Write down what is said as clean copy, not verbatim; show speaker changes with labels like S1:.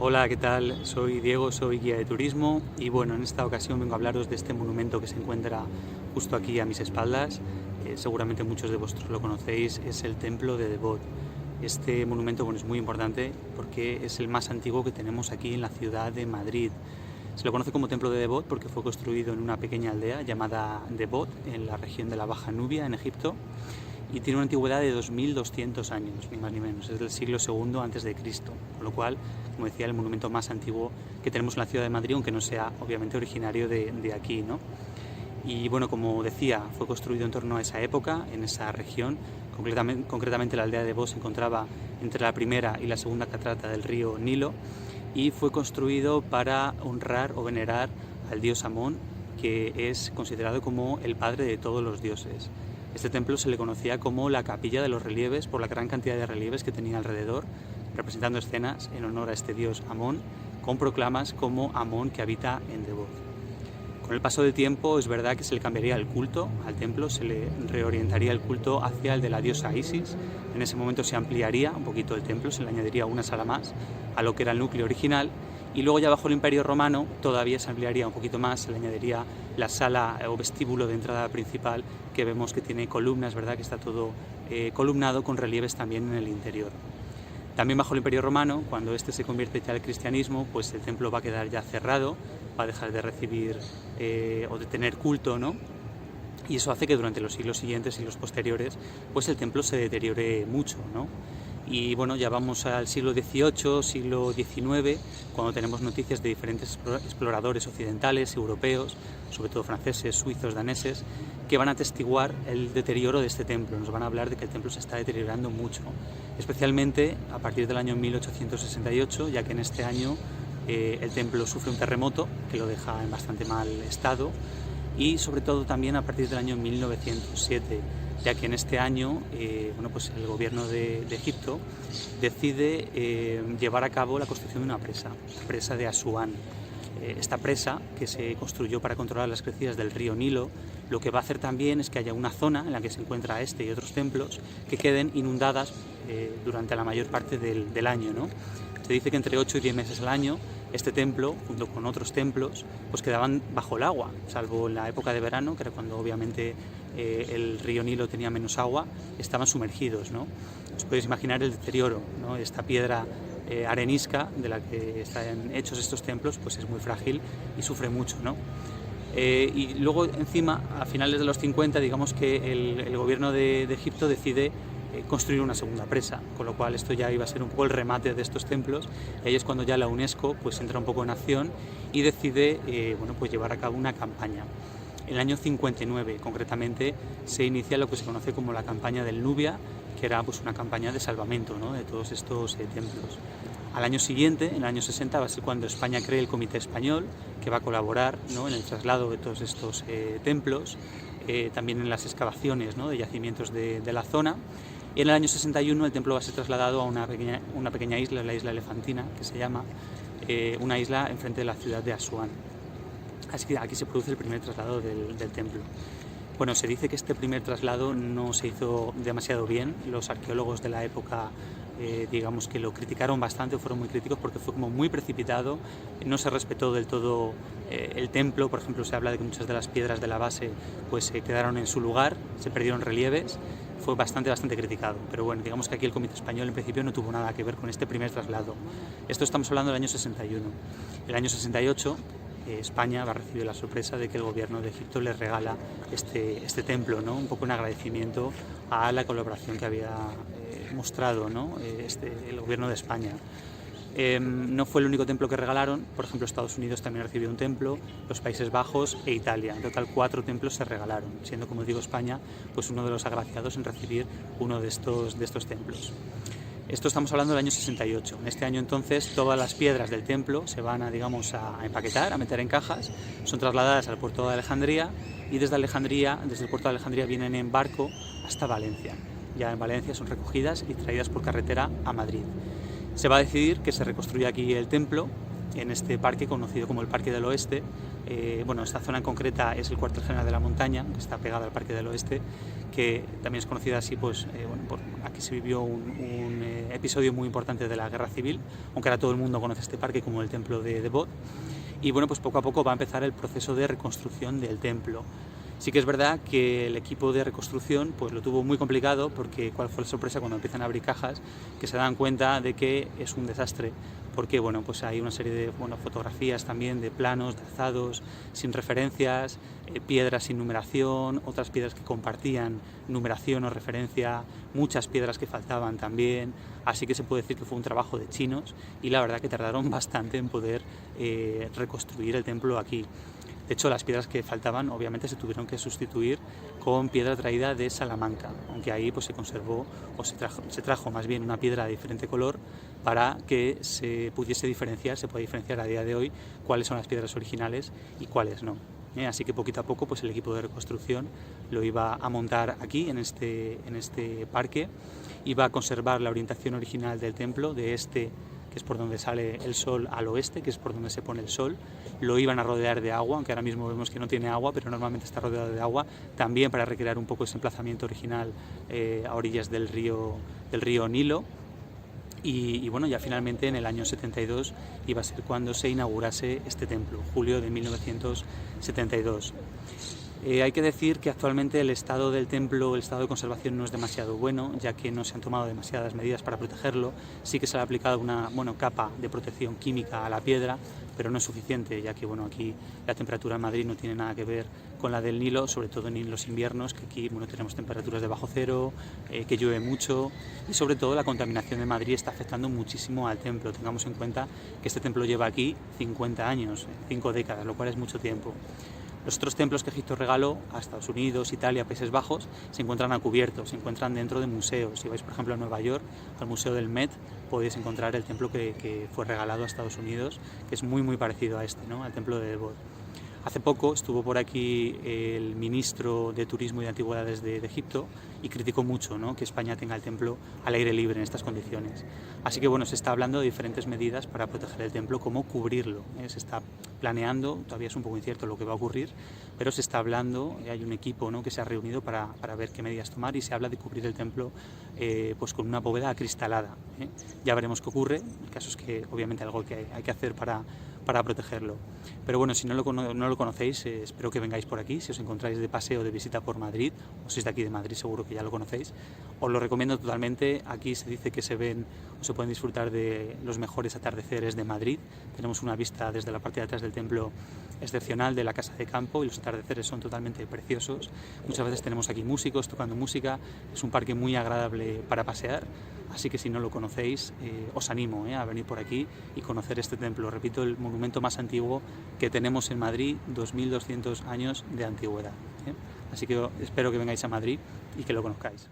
S1: Hola, ¿qué tal? Soy Diego, soy guía de turismo y bueno, en esta ocasión vengo a hablaros de este monumento que se encuentra justo aquí a mis espaldas. Seguramente muchos de vosotros lo conocéis, es el Templo de Devot. Este monumento es muy importante porque es el más antiguo que tenemos aquí en la ciudad de Madrid. Se lo conoce como Templo de Devot porque fue construido en una pequeña aldea llamada Devot, en la región de la Baja Nubia, en Egipto, y tiene una antigüedad de 2200 años, ni más ni menos, es del siglo II antes de Cristo, con lo cual, como decía, el monumento más antiguo que tenemos en la ciudad de Madrid, aunque no sea obviamente originario de aquí, ¿no? Y bueno, como decía, fue construido en torno a esa época, en esa región. Concretamente la aldea de Devot se encontraba entre la primera y la segunda catarata del río Nilo, y fue construido para honrar o venerar al dios Amón, que es considerado como el padre de todos los dioses. Este templo se le conocía como la capilla de los relieves por la gran cantidad de relieves que tenía alrededor, representando escenas en honor a este dios Amón, con proclamas como Amón que habita en Devot. Con el paso del tiempo es verdad que se le cambiaría el culto al templo, se le reorientaría el culto hacia el de la diosa Isis. En ese momento se ampliaría un poquito el templo, se le añadiría una sala más a lo que era el núcleo original, y luego ya bajo el Imperio Romano todavía se ampliaría un poquito más, se le añadiría la sala o vestíbulo de entrada principal, que vemos que tiene columnas, ¿verdad? Que está todo columnado con relieves también en el interior. También bajo el Imperio Romano, cuando este se convierte ya al cristianismo, pues el templo va a quedar ya cerrado, va a dejar de recibir o de tener culto, ¿no? Y eso hace que durante los siglos siguientes y los posteriores, pues el templo se deteriore mucho, ¿no? Y bueno, ya vamos al siglo XVIII, siglo XIX, cuando tenemos noticias de diferentes exploradores occidentales, europeos, sobre todo franceses, suizos, daneses, que van a atestiguar el deterioro de este templo. Nos van a hablar de que el templo se está deteriorando mucho, especialmente a partir del año 1868, ya que en este año el templo sufre un terremoto que lo deja en bastante mal estado, y sobre todo también a partir del año 1907, ya que en este año pues el gobierno de Egipto decide llevar a cabo la construcción de una presa, la presa de Asuán. Esta presa, que se construyó para controlar las crecidas del río Nilo, lo que va a hacer también es que haya una zona en la que se encuentra este y otros templos que queden inundadas durante la mayor parte del año, ¿no? Se dice que entre 8 y 10 meses al año este templo, junto con otros templos, pues quedaban bajo el agua, salvo en la época de verano, que era cuando obviamente el río Nilo tenía menos agua, estaban sumergidos, ¿no? Os podéis imaginar el deterioro, ¿no? Esta piedra arenisca de la que están hechos estos templos, pues es muy frágil y sufre mucho, ¿no? Y luego encima, a finales de los 50, digamos que el gobierno de Egipto decide construir una segunda presa, con lo cual esto ya iba a ser un poco el remate de estos templos, y ahí es cuando ya la UNESCO pues entra un poco en acción y decide pues llevar a cabo una campaña. En el año 59 concretamente se inicia lo que se conoce como la campaña del Nubia, que era pues una campaña de salvamento, ¿no?, de todos estos templos. Al año siguiente, en el año 60, va a ser cuando España cree el Comité Español, que va a colaborar, ¿no?, en el traslado de todos estos templos, también en las excavaciones, ¿no?, de yacimientos de la zona. Y en el año 61 el templo va a ser trasladado a una pequeña isla, la isla Elefantina, que se llama, una isla enfrente de la ciudad de Asuán. Así que aquí se produce el primer traslado del templo. Bueno, se dice que este primer traslado no se hizo demasiado bien. Los arqueólogos de la época, digamos que lo criticaron bastante, fueron muy críticos porque fue como muy precipitado, no se respetó del todo el templo. Por ejemplo, se habla de que muchas de las piedras de la base pues quedaron en su lugar, se perdieron relieves. Fue bastante criticado, pero bueno, digamos que aquí el Comité Español en principio no tuvo nada que ver con este primer traslado. Esto estamos hablando del año 61. El año 68 España va a recibir la sorpresa de que el gobierno de Egipto le regala este templo, ¿no?, un poco en agradecimiento a la colaboración que había mostrado, ¿no?, el gobierno de España. No fue el único templo que regalaron. Por ejemplo, Estados Unidos también recibió un templo, los Países Bajos e Italia. En total 4 templos se regalaron, siendo, como digo, España pues uno de los agraciados en recibir uno de estos templos. Esto estamos hablando del año 68. En este año entonces todas las piedras del templo se van a empaquetar, a meter en cajas, son trasladadas al puerto de Alejandría, y desde el puerto de Alejandría vienen en barco hasta Valencia. Ya en Valencia son recogidas y traídas por carretera a Madrid. Se va a decidir que se reconstruya aquí el templo, en este parque conocido como el Parque del Oeste. Bueno, esta zona en concreta es el cuartel general de la montaña, que está pegada al Parque del Oeste, que también es conocida así, pues aquí se vivió un episodio muy importante de la Guerra Civil, aunque ahora todo el mundo conoce este parque como el Templo de Bod. Y bueno, pues poco a poco va a empezar el proceso de reconstrucción del templo. Sí que es verdad que el equipo de reconstrucción pues lo tuvo muy complicado, porque cuál fue la sorpresa cuando empiezan a abrir cajas, que se dan cuenta de que es un desastre, porque bueno, pues hay una serie de fotografías también de planos trazados sin referencias, piedras sin numeración, otras piedras que compartían numeración o referencia, muchas piedras que faltaban también, así que se puede decir que fue un trabajo de chinos y la verdad que tardaron bastante en poder reconstruir el templo aquí. De hecho, las piedras que faltaban obviamente se tuvieron que sustituir con piedra traída de Salamanca, aunque ahí pues se conservó o se trajo más bien una piedra de diferente color para que se pudiese diferenciar, se puede diferenciar a día de hoy cuáles son las piedras originales y cuáles no. Así que poquito a poco pues el equipo de reconstrucción lo iba a montar aquí en este parque, iba a conservar la orientación original del templo de este, que es por donde sale el sol, al oeste, que es por donde se pone el sol. Lo iban a rodear de agua, aunque ahora mismo vemos que no tiene agua, pero normalmente está rodeado de agua, también para recrear un poco ese emplazamiento original a orillas del río Nilo. Y bueno, ya finalmente en el año 72 iba a ser cuando se inaugurase este templo, julio de 1972. Hay que decir que actualmente el estado del templo, el estado de conservación no es demasiado bueno, ya que no se han tomado demasiadas medidas para protegerlo. Sí que se le ha aplicado una capa de protección química a la piedra, pero no es suficiente, ya que aquí la temperatura en Madrid no tiene nada que ver con la del Nilo, sobre todo en los inviernos, que aquí tenemos temperaturas de bajo cero, que llueve mucho y sobre todo la contaminación de Madrid está afectando muchísimo al templo. Tengamos en cuenta que este templo lleva aquí 50 años, 5 décadas, lo cual es mucho tiempo. Los otros templos que Egipto regaló a Estados Unidos, Italia, Países Bajos, se encuentran a cubierto, se encuentran dentro de museos. Si vais, por ejemplo, a Nueva York, al Museo del Met, podéis encontrar el templo que fue regalado a Estados Unidos, que es muy parecido a este, ¿no? Al templo de Bod. Hace poco estuvo por aquí el ministro de Turismo y de Antigüedades de Egipto y criticó mucho, ¿no?, que España tenga el templo al aire libre en estas condiciones. Así que bueno, se está hablando de diferentes medidas para proteger el templo, como cubrirlo. Se está planeando, todavía es un poco incierto lo que va a ocurrir, pero se está hablando, hay un equipo, ¿no?, que se ha reunido para ver qué medidas tomar, y se habla de cubrir el templo pues con una bóveda acristalada. Ya veremos qué ocurre. El caso es que obviamente algo que hay que hacer para protegerlo. Pero bueno, si no lo conocéis, espero que vengáis por aquí. Si os encontráis de paseo, de visita por Madrid, o si es de aquí de Madrid, seguro que ya lo conocéis. Os lo recomiendo totalmente. Aquí se dice que se pueden disfrutar de los mejores atardeceres de Madrid. Tenemos una vista desde la parte de atrás del templo excepcional de la Casa de Campo y los atardeceres son totalmente preciosos. Muchas veces tenemos aquí músicos tocando música. Es un parque muy agradable para pasear. Así que si no lo conocéis, os animo a venir por aquí y conocer este templo. Repito, el monumento más antiguo que tenemos en Madrid, 2200 años de antigüedad. Así que espero que vengáis a Madrid y que lo conozcáis.